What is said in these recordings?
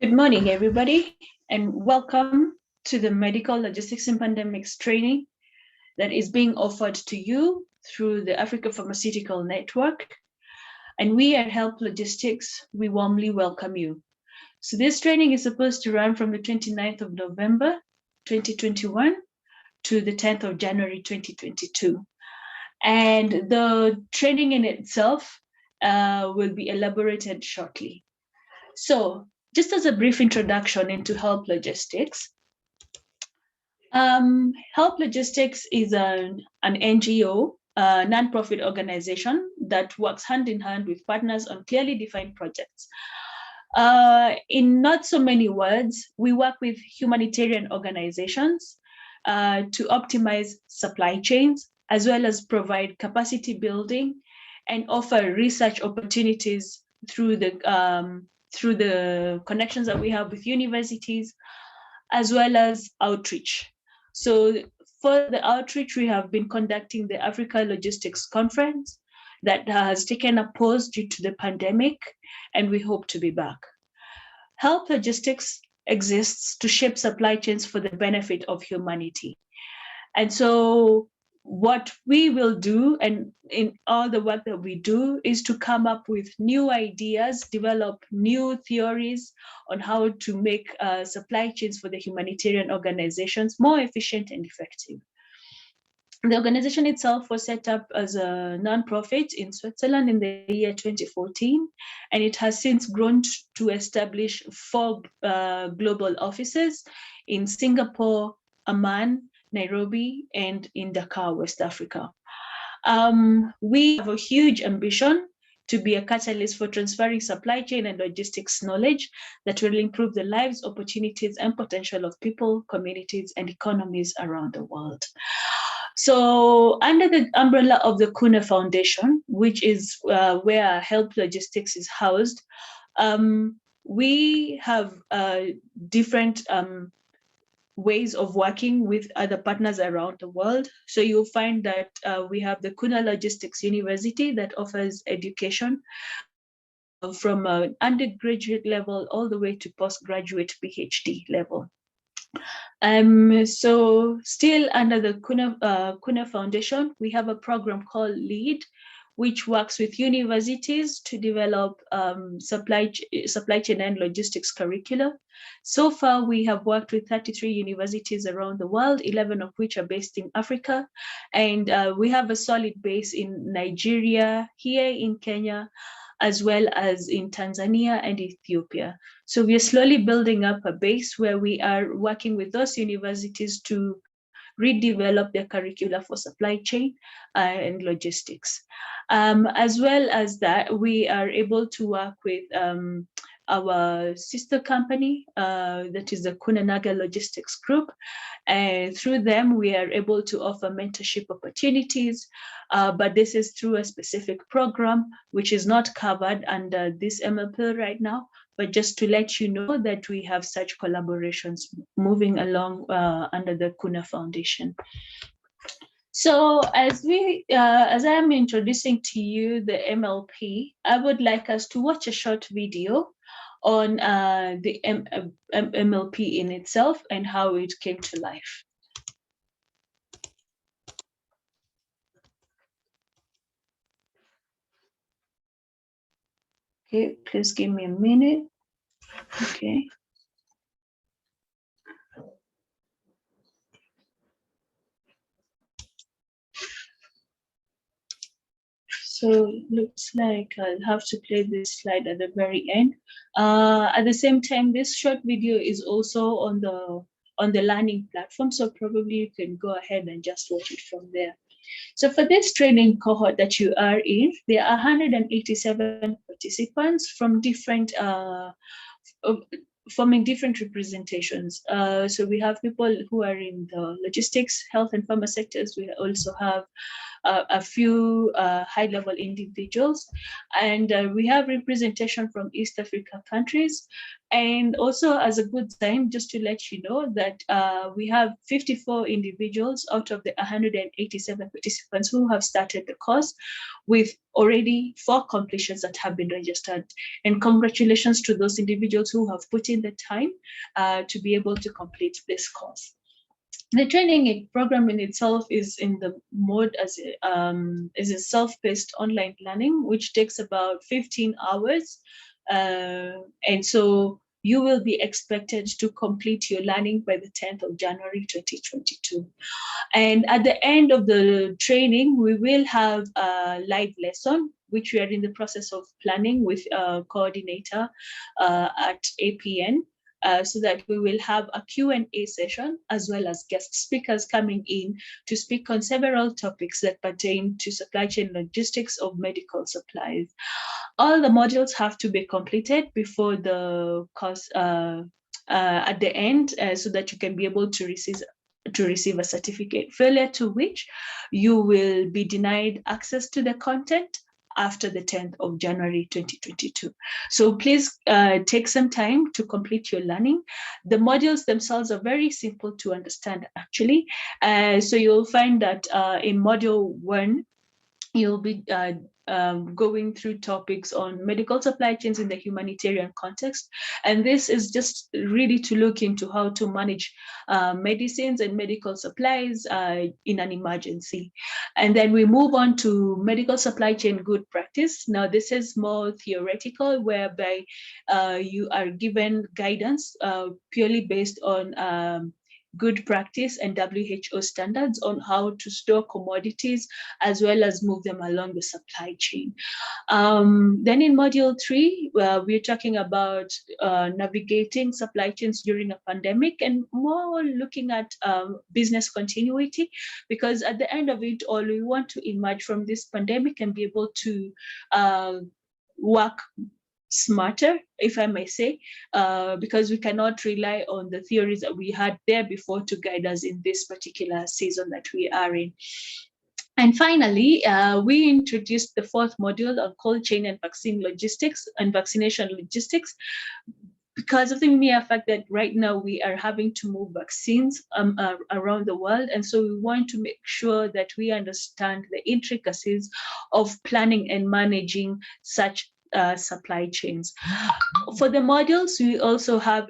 Good morning, everybody, and welcome to the Medical Logistics in Pandemics training that is being offered to you through the African Pharmaceutical Network. And we at Help Logistics, we warmly welcome you. So this training is supposed to run from the 29th of November, 2021 to the 10th of January, 2022. And the training in itself will be elaborated shortly. So just as a brief introduction into Help Logistics, Help Logistics is an NGO, a nonprofit organization that works hand in hand with partners on clearly defined projects. In not so many words, we work with humanitarian organizations to optimize supply chains, as well as provide capacity building and offer research opportunities through the connections that we have with universities, as well as outreach. So for the outreach, we have been conducting the Africa Logistics Conference that has taken a pause due to the pandemic, and we hope to be back. Help Logistics exists to shape supply chains for the benefit of humanity. And so what we will do, and in all the work that we do, is to come up with new ideas, develop new theories on how to make supply chains for the humanitarian organizations more efficient and effective. The organization itself was set up as a nonprofit in Switzerland in the year 2014, and it has since grown to establish 4 global offices in Singapore, Amman, Nairobi, and in Dakar, West Africa. We have a huge ambition to be a catalyst for transferring supply chain and logistics knowledge that will improve the lives, opportunities, and potential of people, communities, and economies around the world. So under the umbrella of the Kuehne Foundation, which is where Help Logistics is housed, we have different ways of working with other partners around the world. So you'll find that we have the Kuehne Logistics University that offers education from undergraduate level all the way to postgraduate PhD level. So still under the Kuehne Foundation, we have a program called LEAD, which works with universities to develop supply chain and logistics curricula. So far, we have worked with 33 universities around the world, 11 of which are based in Africa. And we have a solid base in Nigeria, here in Kenya, as well as in Tanzania and Ethiopia. So we are slowly building up a base where we are working with those universities to redevelop their curricula for supply chain and logistics. As well as that, we are able to work with our sister company, that is the Kuehne Logistics Group. And through them, we are able to offer mentorship opportunities, but this is through a specific program, which is not covered under this MLP right now, but just to let you know that we have such collaborations moving along under the Kuehne Foundation. So as I am introducing to you the MLP, I would like us to watch a short video on the MLP in itself and how it came to life. Okay, please give me a minute. Okay. So looks like I'll have to play this slide at the very end. At the same time, this short video is also on the learning platform, so probably you can go ahead and just watch it from there. So for this training cohort that you are in, there are 187 participants from different forming different representations. So we have people who are in the logistics, health, and pharma sectors. We also have a few high-level individuals, and we have representation from East Africa countries. And also, as a good sign, just to let you know that we have 54 individuals out of the 187 participants who have started the course, with already 4 completions that have been registered. And congratulations to those individuals who have put in the time to be able to complete this course. The training program in itself is in the mode as a self-paced online learning, which takes about 15 hours. And so you will be expected to complete your learning by the 10th of January 2022. And at the end of the training, we will have a live lesson, which we are in the process of planning with a coordinator at APN. So that we will have a Q&A session, as well as guest speakers coming in to speak on several topics that pertain to supply chain logistics of medical supplies. All the modules have to be completed before the course at the end, so that you can be able to receive a certificate, failure to which you will be denied access to the content after the 10th of January 2022. So please take some time to complete your learning. The modules themselves are very simple to understand, actually. So you'll find that in module 1, you'll be going through topics on medical supply chains in the humanitarian context. And this is just really to look into how to manage medicines and medical supplies in an emergency. And then we move on to medical supply chain good practice. Now, this is more theoretical, whereby you are given guidance purely based on good practice and WHO standards on how to store commodities, as well as move them along the supply chain. Then in module 3, we're talking about navigating supply chains during a pandemic, and more looking at business continuity, because at the end of it all, we want to emerge from this pandemic and be able to work smarter, if I may say, because we cannot rely on the theories that we had there before to guide us in this particular season that we are in. And finally, we introduced the 4th module on cold chain and vaccine logistics and vaccination logistics, because of the mere fact that right now we are having to move vaccines around the world. And so we want to make sure that we understand the intricacies of planning and managing such supply chains. For the modules, we also have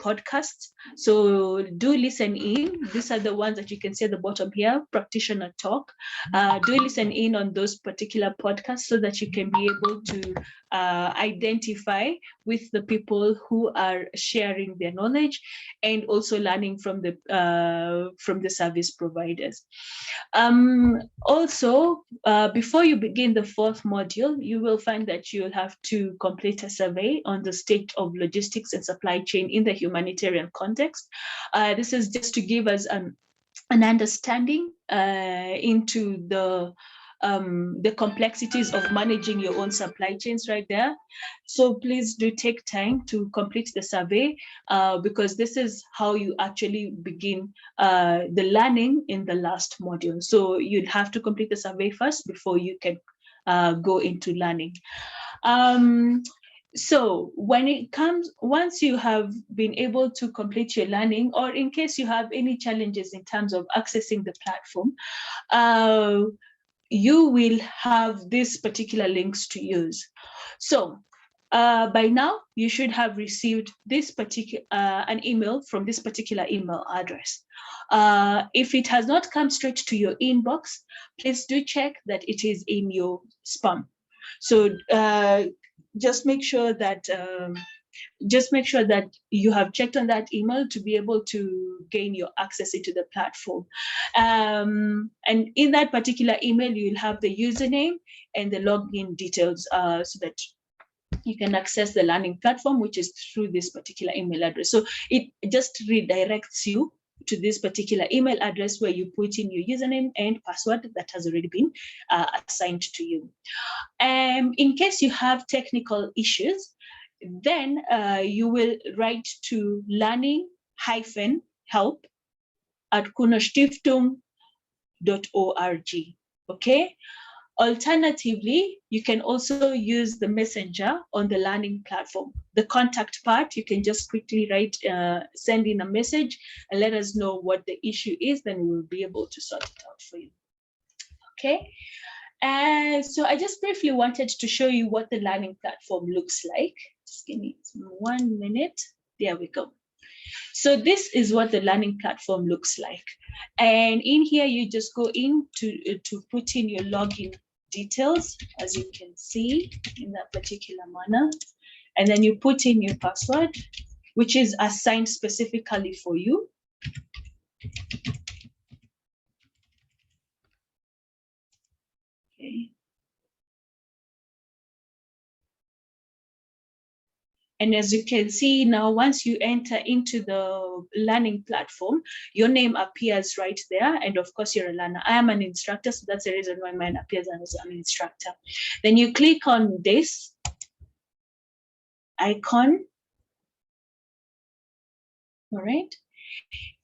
podcasts. So do listen in. These are the ones that you can see at the bottom here, practitioner talk. Do listen in on those particular podcasts so that you can be able to identify with the people who are sharing their knowledge and also learning from the service providers. Also, before you begin the 4th module, you will find that you'll have to complete a survey on the state of logistics and supply chain in the humanitarian context. This is just to give us an understanding into the complexities of managing your own supply chains right there. So please do take time to complete the survey, because this is how you actually begin the learning in the last module. So you'd have to complete the survey first before you can go into learning. So when it comes, once you have been able to complete your learning, or in case you have any challenges in terms of accessing the platform, you will have these particular links to use. So by now, you should have received this particular an email from this particular email address. If it has not come straight to your inbox, please do check that it is in your spam. So just make sure that you have checked on that email to be able to gain your access into the platform. And in that particular email, you'll have the username and the login details so that you can access the learning platform, which is through this particular email address. So it just redirects you to this particular email address where you put in your username and password that has already been assigned to you. In case you have technical issues, then you will write to learning-help@kuehnestiftung.org. Okay. Alternatively, you can also use the messenger on the learning platform. The contact part, you can just quickly write, send in a message and let us know what the issue is, then we will be able to sort it out for you. Okay. So I just briefly wanted to show you what the learning platform looks like. Just give me 1 minute. There we go. So this is what the learning platform looks like. And in here, you just go in to put in your login details, as you can see in that particular manner. And then you put in your password, which is assigned specifically for you. Okay. And as you can see now, once you enter into the learning platform, your name appears right there. And of course, you're a learner. I am an instructor, so that's the reason why mine appears as an instructor. Then you click on this icon. All right.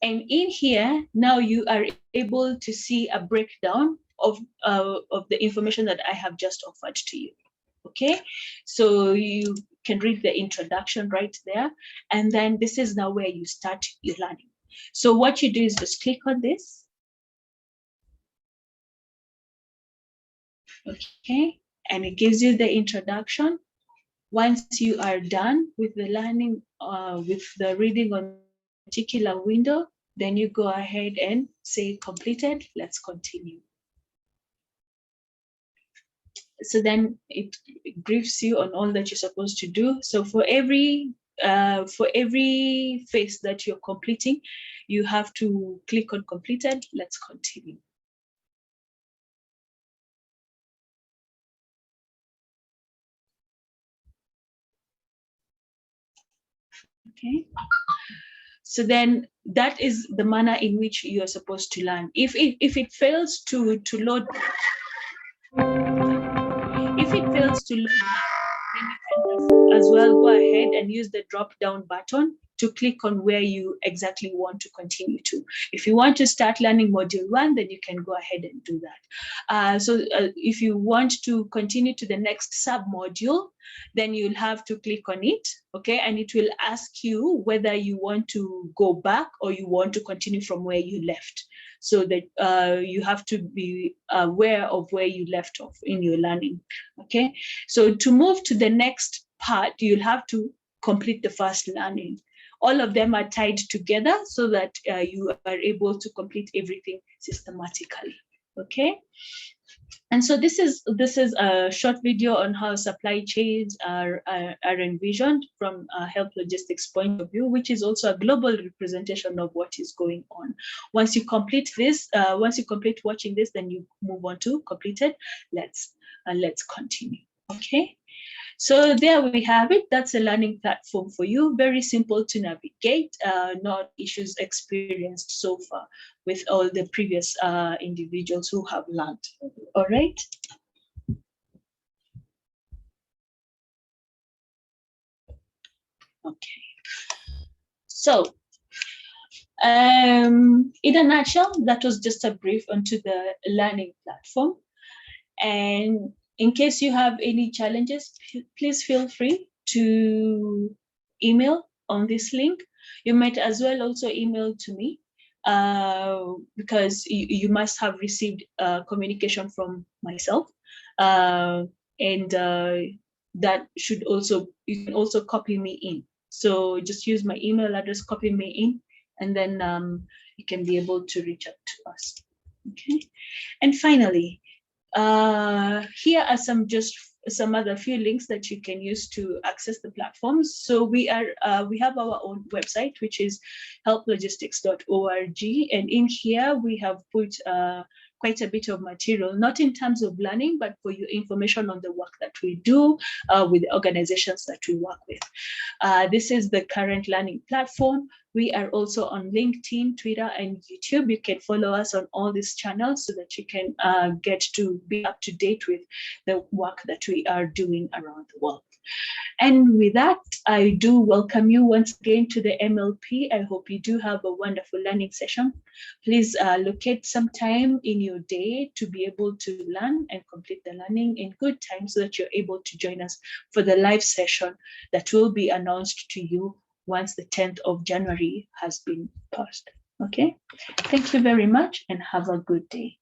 And in here, now you are able to see a breakdown of the information that I have just offered to you. Okay, so you can read the introduction right there. And then this is now where you start your learning. So what you do is just click on this. Okay, and it gives you the introduction. Once you are done with the learning, with the reading on a particular window, then you go ahead and say completed. Let's continue. So then it briefs you on all that you're supposed to do. So for every phase that you're completing, you have to click on completed. Let's continue. Okay. So then that is the manner in which you are supposed to learn. If it fails to load, if it fails to load, then you can as well go ahead and use the drop down button to click on where you exactly want to continue to. If you want to start learning module 1, then you can go ahead and do that. If you want to continue to the next sub module, then you'll have to click on it, okay? And it will ask you whether you want to go back or you want to continue from where you left. So that you have to be aware of where you left off in your learning, okay? So to move to the next part, you'll have to complete the first learning. All of them are tied together so that you are able to complete everything systematically, okay? And so this is a short video on how supply chains are envisioned from a health logistics point of view, which is also a global representation of what is going on. Once you complete this, once you complete watching this, then you move on to completed. Let's continue, okay? So there we have it. That's a learning platform for you. Very simple to navigate, not issues experienced so far with all the previous individuals who have learned. All right. Okay. So in a nutshell, that was just a brief onto the learning platform. And in case you have any challenges, please feel free to email on this link. You might as well also email to me because you must have received communication from myself. And that should also, you can also copy me in. So just use my email address, copy me in, and then you can be able to reach out to us. Okay. And finally, here are some other few links that you can use to access the platforms. So we have our own website, which is healthlogistics.org, and in here we have put quite a bit of material, not in terms of learning, but for your information on the work that we do with the organizations that we work with. This is the current learning platform. We are also on LinkedIn, Twitter, and YouTube. You can follow us on all these channels so that you can get to be up to date with the work that we are doing around the world. And with that, I do welcome you once again to the MLP. I hope you do have a wonderful learning session. Please locate some time in your day to be able to learn and complete the learning in good time so that you're able to join us for the live session that will be announced to you once the 10th of January has been passed. Okay, thank you very much and have a good day.